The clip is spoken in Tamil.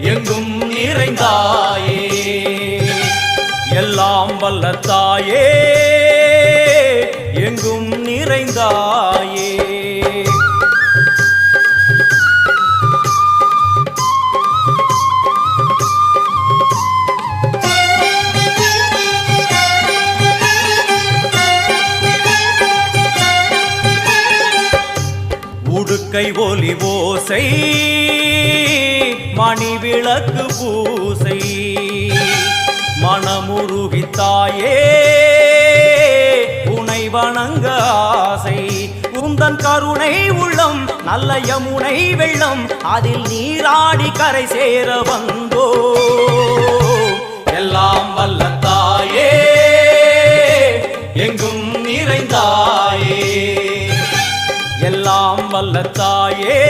எங்கும் நிறைந்தாயே எல்லாம் வல்ல தாயே எங்கும் நிறைந்தாயே உடுக்கை ஒலி ஓசை மணி விளக்கு பூசை மனமுருகித்தாயே உனை வணங்க ஆசை உந்தன் கருணை உள்ளம் நல்ல யமுனை வெள்ளம் அதில் நீராடி கரை சேர வந்தோ எல்லாம் வல்ல தாயே எங்கும் நிறைந்தாயே எல்லாம் வல்ல தாயே